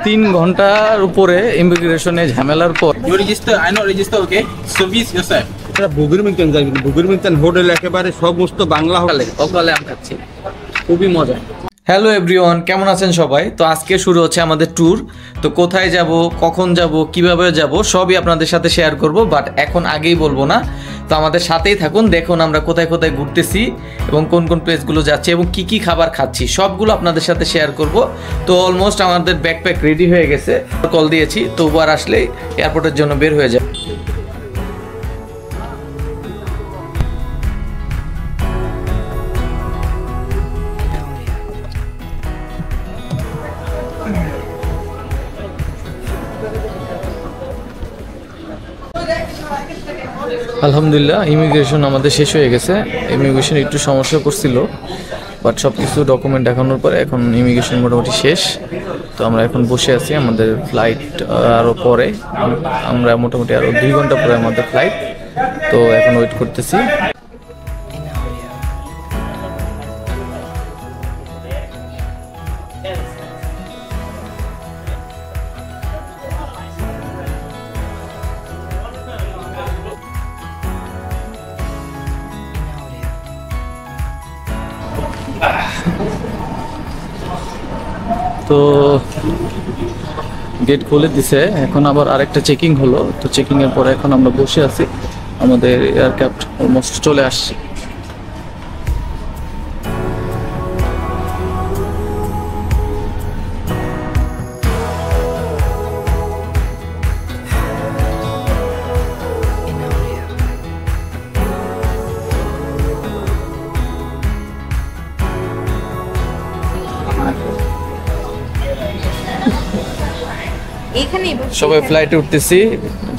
3 ঘন্টার উপরে ইমিগ্রেশনে ঝামেলার পর You register, I not register, okay? Service yourself. বুগুরমিংটন যাই, বুগুরমিংটন হোটেল একেবারে সমস্ত বাংলা হোটেলে সকালে আম খাচ্ছি, খুবই মজা। হ্যালো এভরিওয়ান, কেমন আছেন সবাই? তো আজকে শুরু হচ্ছে আমাদের ট্যুর। তো কোথায় যাব, কখন যাব, কিভাবে যাব সবই আপনাদের সাথে শেয়ার করব, বাট এখন আগেই বলবো না। তো আমাদের সাথেই থাকুন, দেখুন আমরা কোথায় কোথায় ঘুরতেছি এবং কোন কোন প্লেসগুলো যাচ্ছি এবং কি কি খাবার খাচ্ছি সবগুলো আপনাদের সাথে শেয়ার করব। তো অলমোস্ট আমাদের ব্যাকপ্যাক রেডি হয়ে গেছে, কল দিয়েছি, তো উবার আসলেই এয়ারপোর্টের জন্য বের হয়ে যায়। আলহামদুলিল্লাহ ইমিগ্রেশন আমাদের শেষ হয়ে গেছে। ইমিগ্রেশন একটু সমস্যা করছিল, বাট সব কিছু ডকুমেন্ট দেখানোর পরে এখন ইমিগ্রেশন মোটামুটি শেষ। তো আমরা এখন বসে আছি, আমাদের ফ্লাইট আরও পরে, আমরা মোটামুটি আরও 2 ঘন্টা পরে আমাদের ফ্লাইট। তো এখন ওয়েট করতেছি। তো গেট খুলে দিছে, এখন আবার আরেকটা চেকিং হলো। তো চেকিংয়ের পরে এখন আমরা বসে আছি, আমাদের এয়ারক্রাফট অলমোস্ট চলে আসছে। সবাই ফ্লাইটে উঠতেছি,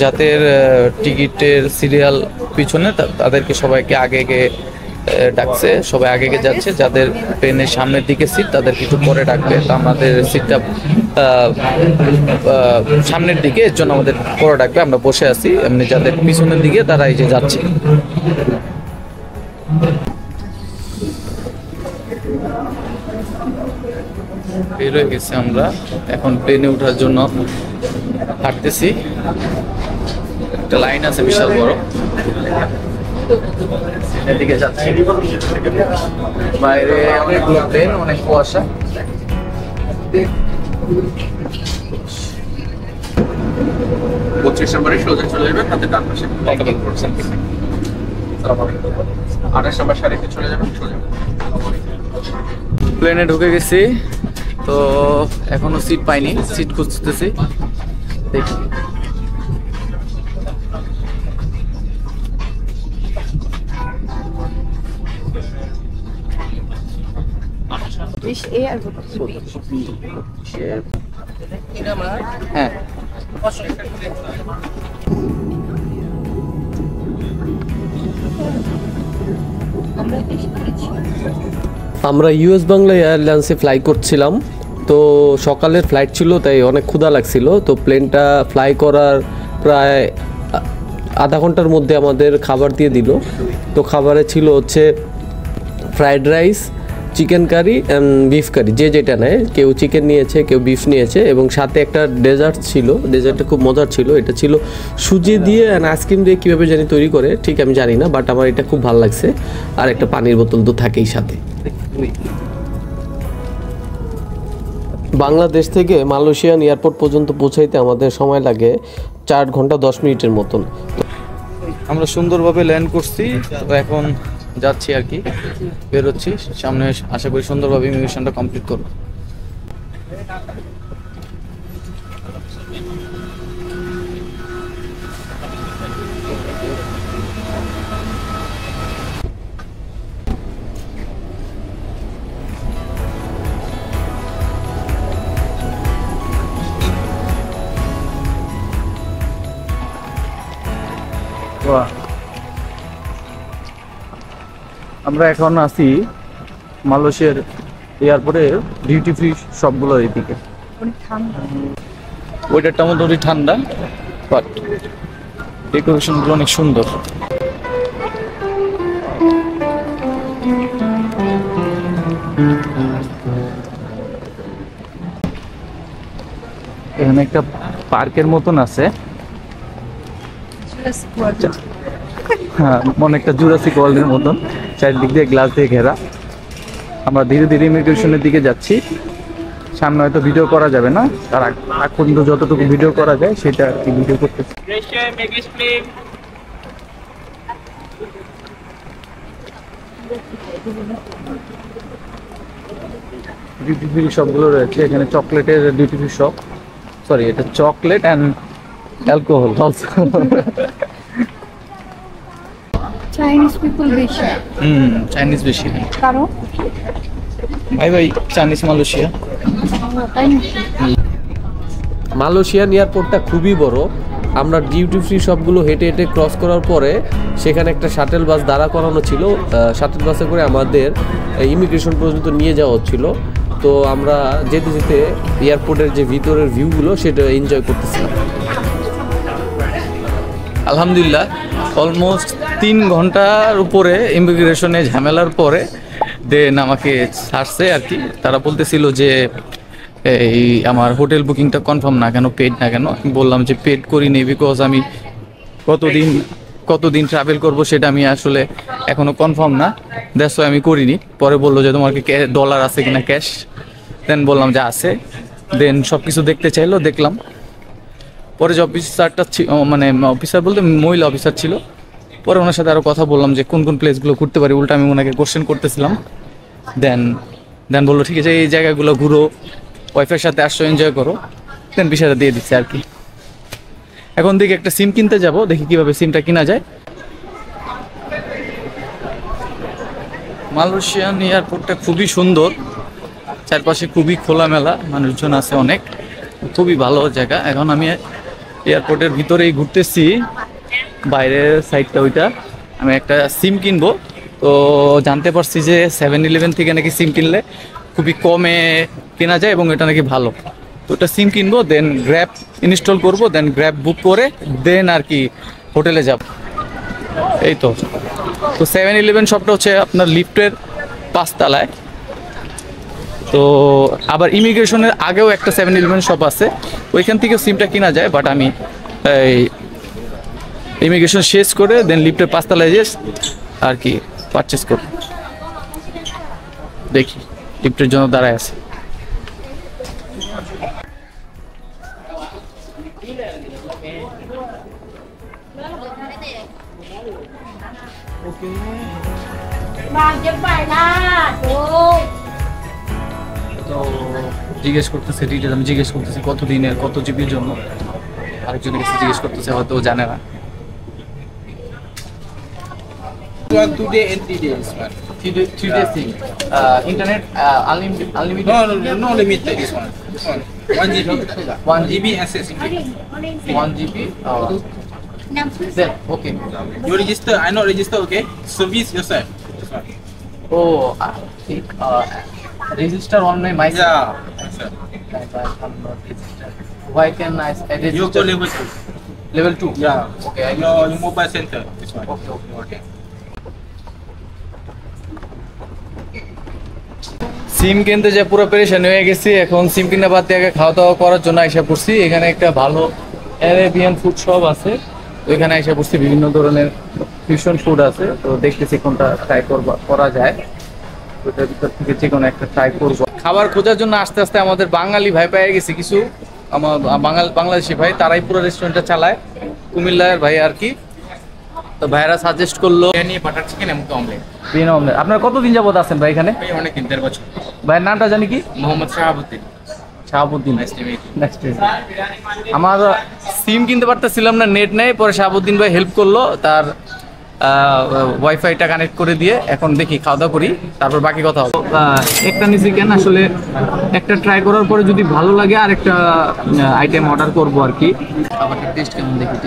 যাদের টিকিটের সিরিয়াল পিছনে তাদেরকে সবাইকে আগে আগে ডাকছে, সবাই আগে আগে যাচ্ছে। যাদের ট্রেনের সামনের দিকে সিট তাদেরকে একটু পরে ডাকবে। তো আমাদের সিটটা সামনের দিকে, এর জন্য আমাদের পরে ডাকবে। আমরা বসে আছি, এমনি যাদের পিছনের দিকে তারা এই যে যাচ্ছে। বের হয়ে গেছি আমরা, এখন প্লেনে ওঠার জন্য হাঁটতেছি। একটা লাইন আছে বিশাল বড়, এদিকে যাচ্ছি। বাইরে অনেকগুলো প্লেন, অনেক কুয়াশা। 25 নম্বরে সোজা চলে যাবেন, হাতে ডান পাশে কন্ট্রোল করছেন। 28 নম্বর সারিতে চলে যাবেন সোজা। প্লেনে ঢুকে গেছি, তো এখনো সিট পাইনি, সিট খুঁজতেছি, দেখি। হ্যাঁ, আমরা ইউএস বাংলা এয়ারলাইন্সে ফ্লাই করছিলাম। তো সকালের ফ্লাইট ছিল, তাই অনেক ক্ষুধা লাগছিল। তো প্লেনটা ফ্লাই করার প্রায় আধা ঘন্টার মধ্যে আমাদের খাবার দিয়ে দিল। তো খাবারে ছিল হচ্ছে fried rice, chicken curry and beef curry, যে যেটা নেয়। কেউ চিকেন নিয়েছে, কেউ বিফ নিয়েছে, এবং সাথে একটা ডেজার্ট ছিল। ডেজার্টটা খুব মজার ছিল, এটা ছিল সুজি দিয়ে অ্যান্ড আইসক্রিম দিয়ে কীভাবে জানি তৈরি করে, ঠিক আমি জানি না, বাট আমার এটা খুব ভালো লাগছে। আর একটা পানির বোতল তো থাকেই সাথে। বাংলাদেশ থেকে মালয়েশিয়ান এয়ারপোর্ট পর্যন্ত পৌঁছাইতে আমাদের সময় লাগে 4 ঘন্টা 10 মিনিটের মতন। আমরা সুন্দরভাবে ল্যান্ড করছি, তো এখন যাচ্ছি আর কি, বেরোচ্ছি সামনে। আশা করি সুন্দরভাবে ইমিগ্রেশনটা কমপ্লিট করব। আমরা এখন আছি মালয়েশিয়ার এয়ারপোর্টের ডিউটি ফ্রি সবগুলোর এদিকে। ওয়েদারটা মোটামুটি ঠান্ডা, বাট ডেকোরেশনগুলো অনেক সুন্দর। এখানে একটা পার্কের মতন আছে, হ্যাঁ অনেকটা জুরাসিক ওয়ার্ল্ডের মতন, চারিদিক দিয়ে গ্লাস দিয়ে ঘেরা। আমরা ধীরে ধীরে ইমিগ্রেশনের দিকে যাচ্ছি। সামনে হয়তো ভিডিও করা যাবে না, তার আগ পর্যন্ত যতটুকু ভিডিও করা যায় সেটা আর কি ভিডিও করতেছি। ডিউটি ফ্রি শপগুলো রয়েছে এখানে, চকলেটের ডিউটি ফ্রি শপ, সরি এটা chocolate and alcohol also. Chinese people বেশি। চাইনিজ বেশি কারণ ভাই চাইনিজ মালয়েশিয়া। তাই নাকি? মালয়েশিয়ান এয়ারপোর্টটা খুবই বড়। আমরা ডিউটি ফ্রি সবগুলো হেঁটে হেঁটে ক্রস করার পরে সেখানে একটা শাটেল বাস দাঁড়া করানো ছিল। শাটেল বাসে করে আমাদের ইমিগ্রেশন পর্যন্ত নিয়ে যাওয়া হচ্ছিল। তো আমরা যেতে যেতে এয়ারপোর্টের যে ভিতরের ভিউগুলো সেটা এনজয় করতেছিলাম। আলহামদুলিল্লাহ অলমোস্ট 3 ঘন্টার উপরে ইমিগ্রেশনে ঝামেলার পরে দেন আমাকে ছাড়ছে আর কি। তারা বলতেছিল যে এই আমার হোটেল বুকিংটা কনফার্ম না কেন, পেড না কেন। আমি বললাম যে পেড করিনি, বিকজ আমি কতদিন ট্রাভেল করব সেটা আমি আসলে এখনো কনফার্ম না, দ্যাটস ওয়াই আমি করিনি। পরে বললো যে তোমার কি ডলার আছে কিনা ক্যাশ, দেন বললাম যে আছে। দেন সব কিছু দেখতে চাইলো, দেখলাম। পরে যে অফিসারটা মানে অফিসার বলতে মহিলা অফিসার ছিল, পরে ওনার সাথে আরও কথা বললাম যে কোন কোন প্লেসগুলো ঘুরতে পারি, উল্টা আমি ওনাকে কোশ্চেন করতেছিলাম। দেন বললো ঠিক আছে এই জায়গাগুলো ঘুরো, ওয়াইফের সাথে আসছো, এনজয় করো। দেন বিষয়টা দিয়ে দিচ্ছে আর কি। এখন দেখি একটা সিম কিনতে যাব, দেখি কিভাবে সিমটা কিনা যায়। মালয়েশিয়ান এয়ারপোর্টটা খুবই সুন্দর, চারপাশে খুবই খোলামেলা, মানুষজন আছে অনেক, খুবই ভালো জায়গা। এখন আমি এয়ারপোর্টের ভিতরেই ঘুরতেছি, বাইরের সাইডটা ওইটা। আমি একটা সিম কিনবো, তো জানতে পারছি যে 7-11 থেকে নাকি সিম কিনলে খুবই কমে কেনা যায় এবং এটা নাকি ভালো। তো ওটা সিম কিনবো, দেন গ্র্যাব ইনস্টল করবো, দেন গ্র্যাব বুক করে দেন আর কি হোটেলে যাব। এই তো 7-11 শপটা হচ্ছে আপনার লিফটের 5 তলায়। তো আবার ইমিগ্রেশনের আগেও একটা 7-11 শপ আছে, ওইখান থেকে সিমটা কেনা যায়। বাট আমি এই ইমিগ্রেশন শেষ করে দেন লিফটের 5 তলায় যে আর কি পারচেস করব। দেখি লিফটের জন্য দাঁড়ায় আছে। তো জিজ্ঞেস করতেছে ডিটেল, আমি জিজ্ঞেস করতেছি কত দিনের কত জিবির জন্য। আরেকজনের কাছে জিজ্ঞেস করতেছে, হয়তো ও জানে না। 2 days and 3 days, man. 3 days thing. Internet unlimited. No limit this one. 1 GB. 1 GB access. 1 GB. Then okay. You register. I not register. Okay. Service yourself. This one. Oh, I think register online myself. Yeah. Yourself. I'm not registered. Why can I register? You go level 2. Level 2. Yeah. Okay. I Your mobile center. This one. Okay. সিম কিনতে যে পুরো পেরেশান হয়ে গেছি। এখন সিম কিনা বাদ দিয়ে আগে খাওয়া দাওয়া করার জন্য আইসা পড়ছি। এখানে একটা ভালো অ্যারাবিয়ান ফুড শপ আছে, তো এখানে আইসা পড়ছি। বিভিন্ন ধরনের ফিউশন ফুড আছে, তো দেখতেছি কোনটা ট্রাই করা যায়। ওটার ভিতর থেকে যে কোনো একটা ট্রাই করবো। খাবার খোঁজার জন্য আস্তে আস্তে আমাদের বাঙালি ভাই পেয়ে গেছি কিছু, আমার বাংলাদেশি ভাই, তারাই পুরো রেস্টুরেন্টটা চালায়, কুমিল্লার ভাই আর কি। তো ভাইরা সাজেস্ট করলো বাটার চিকেন এবং অমলেট। বিনা অমলেট। আপনারা কতদিন যাবত আছেন ভাই এখানে? অনেকদিন, 1.5 বছর। ভাইয়ের নামটা জানি কি? মোহাম্মদ শাহাবুদ্দিন। শাহাবুদ্দিন। নেক্সট আমার সিম কিনতে পারতেছিলাম না, নেট নেই। পরে শাহাবুদ্দিন ভাই হেল্প করলো, তার ওয়াইফাইটা কানেক্ট করে দিয়ে এখন দেখি খাওয়া দাওয়া করি, তারপর বাকি কথা হবে। একটা নিচে কেন আসলে একটা ট্রাই করার পরে যদি ভালো লাগে আর একটা আইটেম অর্ডার করবো আর কি। খাবারটা টেস্ট কেমন দেখি,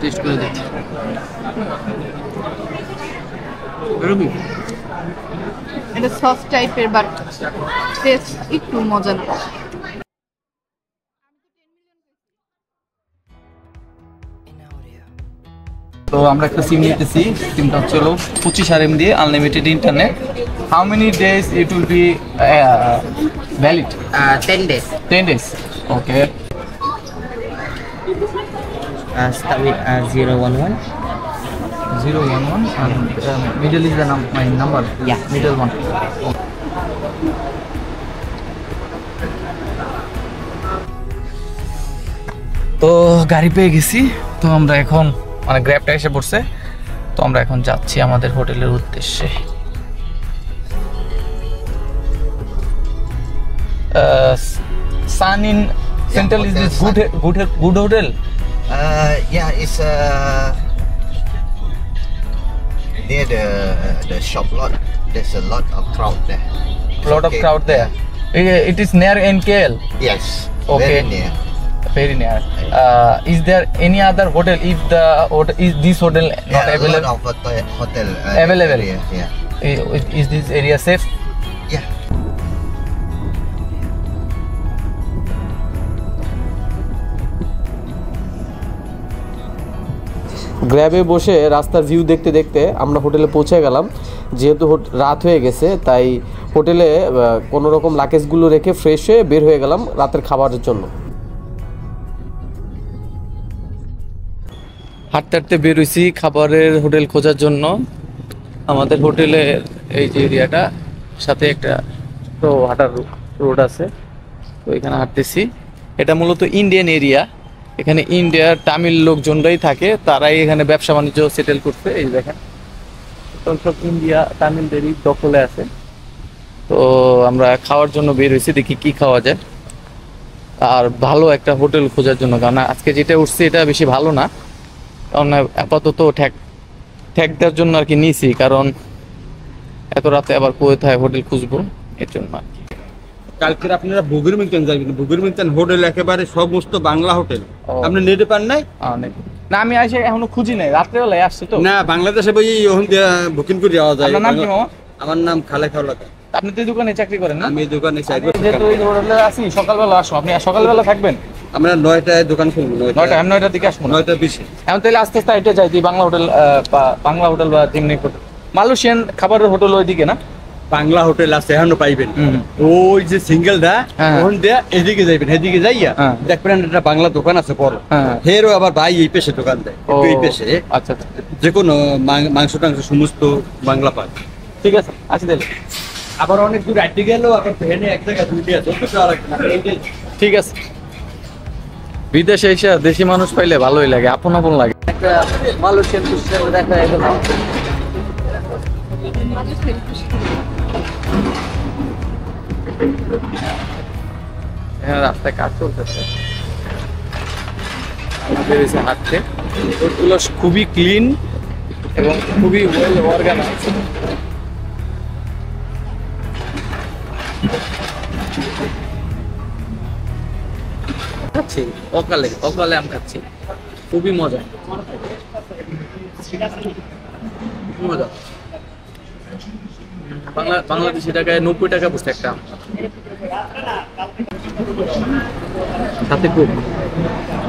টেস্ট করে দেখি। এটা সস টাইপের, বাট টেস্ট একটু মজা না। তো আমরা একটা সিম নিতেছি, সিমটা হচ্ছে 25 RM দিয়ে unlimited internet. How many days it will be valid? 10 days. 10 days. Okay. Start with 011. 011 and middle is the my number. Yeah. Middle one. তো গাড়ি পেয়ে গেছি, তো আমরা এখন মানে গ্র্যাবটা এসে পড়ছে, তো আমরা এখন যাচ্ছি আমাদের হোটেলের উদ্দেশ্যে। Sun in Central is this good hotel? Yeah, it's near the shop lot. There's a lot of crowd there. Lot of Okay. crowd there. It is near NKL. Yes. Okay. Very near. Very near. Is there any other hotel if the is this hotel not Yeah, a available? lot of hotel Available. area, yeah. Is this area safe? Yeah. গ্র্যাবে বসে রাস্তার view দেখতে দেখতে আমরা হোটেলে পৌঁছে গেলাম। যেহেতু রাত হয়ে গেছে তাই হোটেলে কোনো রকম লাকেজগুলো রেখে ফ্রেশ হয়ে বের হয়ে গেলাম রাতের খাবারের জন্য। হাঁটতে হাঁটতে বের হয়েছি খাবারের হোটেল খোঁজার জন্য। আমাদের হোটেলের এই যে এরিয়াটা সাথে একটা হাঁটার রোড আছে, তো এখানে হাঁটতেছি। এটা মূলত ইন্ডিয়ান এরিয়া, এখানে ইন্ডিয়ার তামিল লোকজনরাই থাকে, তারাই এখানে ব্যবসা বাণিজ্য সেটেল করছে। এই দেখেন সব ইন্ডিয়া তামিলদেরই দখলে আছে। তো আমরা খাওয়ার জন্য বের হয়েছি, দেখি কি খাওয়া যায় আর ভালো একটা হোটেল খোঁজার জন্য, কারণ আজকে যেটা উঠছে এটা বেশি ভালো না, কারণ আপাতত ঠেক দেওয়ার জন্য আর কি নিয়েছি, কারণ এত রাতে আবার কোথায় হোটেল খুঁজবো এর জন্য। কালকে আপনারা বুগির মিল্টন যাবেন, বুগির মিল্টন হোটেল একেবারে সমস্ত বাংলা হোটেল। আপনি নেটে পান নাই? না, আমি আসে এখনো খুঁজি নাই, রাত্রেবেলায় আসছে তো। না, বাংলাদেশে বই ওখান দিয়ে বুকিং করে যাওয়া যায়। আপনার নাম কি মামা? আমার নাম খালেক হাওলাদার। আপনি তো এই দোকানে চাকরি করেন না? আমি এই দোকানে চাকরি করি। যেহেতু এই হোটেলে আসি, সকালবেলা আসবো। আপনি সকালবেলা থাকবেন? আমরা 9টায় দোকান খুলবো। 9টা, আমি 9টার দিকে আসবো। 9:20 এখন তাহলে আস্তে আস্তে এটা যাই বাংলা হোটেল বা তেমনি মালয়েশিয়ান খাবারের হোটেল ওইদিকে না? বাংলা হোটেল আছে, এখনো পাইবেন। ওই যে সিঙ্গেলটা ওখান দিয়ে এদিকে যাইবেন, এদিকে যাইয়া দেখবেন একটা বাংলা দোকান আছে বড়। হেরও আবার ভাই এই পেশে দোকান দেয়, এই পেশে। আচ্ছা আচ্ছা, যে কোনো মাংস টাংস সমস্ত বাংলা পায়। ঠিক আছে, আসি তাহলে। আবার অনেক দূর আইতে গেলেও আবার ভেনে এক জায়গায় দুইটা আছে, ঠিক আছে। বিদেশে এসে দেশি মানুষ পাইলে ভালোই লাগে, আপন আপন লাগে। একটা মালয়েশিয়ান রেস্টুরেন্ট দেখা গেল। রাস্তায় কাজ চলতেছে, হাঁটতে। রোডগুলো খুবই ক্লিন এবং খুবই ওয়েল অর্গানাইজ। খাচ্ছি অকালে আম খাচ্ছি, খুবই মজা। মজা। বাংলাদেশি টাকায় 90 টাকা পড়ছে একটা আম। সাথে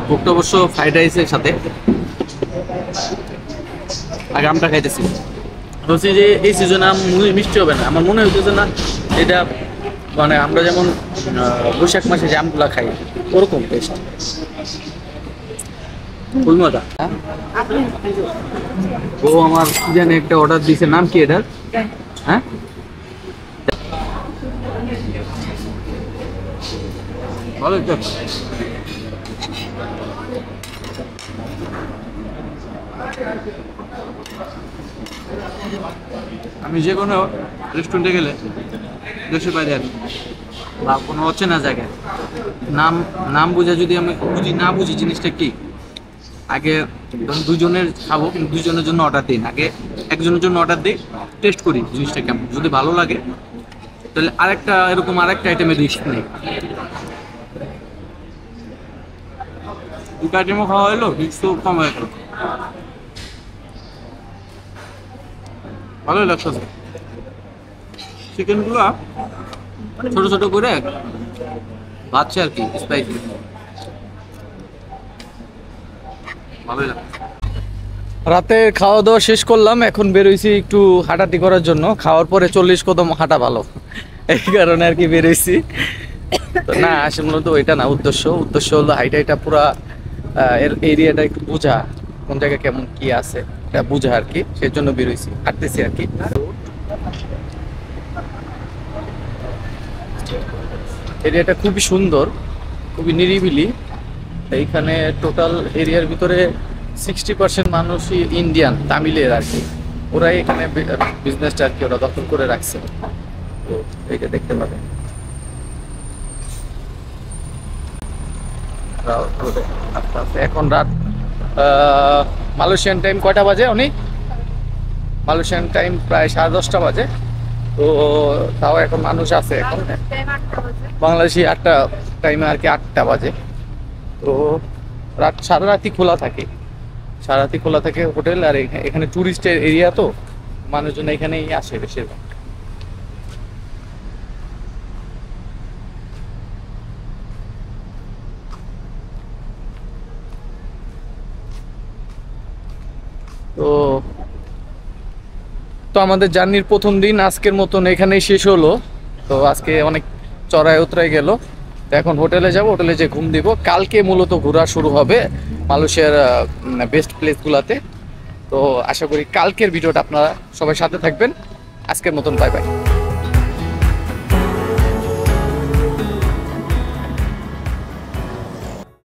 কোকটা অবশ্য ফ্রাইড রাইসের সাথে। আগে আমটা খাইতেছি, বলছি যে এই সিজনে আম মিষ্টি হবে না। আমার মনে হইতেছে না এটা মানে আমরা যেমন বৈশাখ মাসে যে আমগুলা খাই ওরকম টেস্ট, খুবই মজা। ও আমার কি জানি একটা অর্ডার দিয়েছে, নাম কি এটার? হ্যাঁ, ভালো একটা। আমি যে কোনো রেস্টুরেন্টে গেলে দেশের বাইরে বা কোনো অচেনা জায়গায় নাম বুঝে যদি আমি না বুঝি জিনিসটা কি, আগে দুজনের খাবো কিন্তু দুজনের জন্য অর্ডার দিই না, আগে একজনের জন্য অর্ডার দিই, টেস্ট করি জিনিসটা কেমন। যদি ভালো লাগে তাহলে আরেকটা আইটেমের রিস্ক নেই। দুটো আইটেমও খাওয়া হলো, রিস্কও কম হয়ে গেল, ভালোই লাগছে। চিকেনগুলো ছোট ছোট করে ভাজছে আর কি, স্পাইসি, ভালোই লাগছে। রাতে খাওয়া দাওয়া শেষ করলাম, এখন বেরোইছি একটু হাঁটাহাঁটি করার জন্য। খাওয়ার পরে 40 কদম হাঁটা ভালো, এই কারণে আর কি বেরোইছি। তো না, আসলে মূলত এটা না উদ্দেশ্য হলো হাইটা পুরা এর এরিয়াটা একটু বোঝা, কোন জায়গায় কেমন কি আছে এটা বোঝা আর কি, সেই জন্য বেরোইছি, হাঁটতেছি আর কি। এরিয়াটা খুবই সুন্দর, খুবই নিরিবিলি। এইখানে টোটাল এরিয়ার ভিতরে 60% মানুষই ইন্ডিয়ান, তামিলের আর কি। ওরাই এখানে বিজনেসটা আর কি ওরা দখল করে রাখছে। তো এইটা দেখতে পাবেন। এখন রাত মালয়েশিয়ান টাইম কয়টা বাজে অনেক? মালয়েশিয়ান টাইম প্রায় 10:30 বাজে। তো তাও এখন মানুষ আছে, এখন বাংলাদেশি 8টা টাইমে আর কি 8টা বাজে। তো সারা রাতই খোলা থাকে, সারা রাতই খোলা থাকে হোটেল। আর এখানে টুরিস্টের এরিয়া, তো মানুষজন এখানেই আসে বেশিরভাগ। তো আমাদের জার্নির প্রথম দিন আজকের মতন এখানেই শেষ হলো। তো আজকে অনেক চড়াই উতরাই গেল। তো এখন হোটেলে যাব, হোটেলে যে ঘুম দিব। কালকে মূলত ঘোরা শুরু হবে মালয়েশিয়ার বেস্ট প্লেসগুলোতে। তো আশা করি কালকের ভিডিওটা আপনারা সবাই সাথে থাকবেন। আজকের মতন বাই বাই।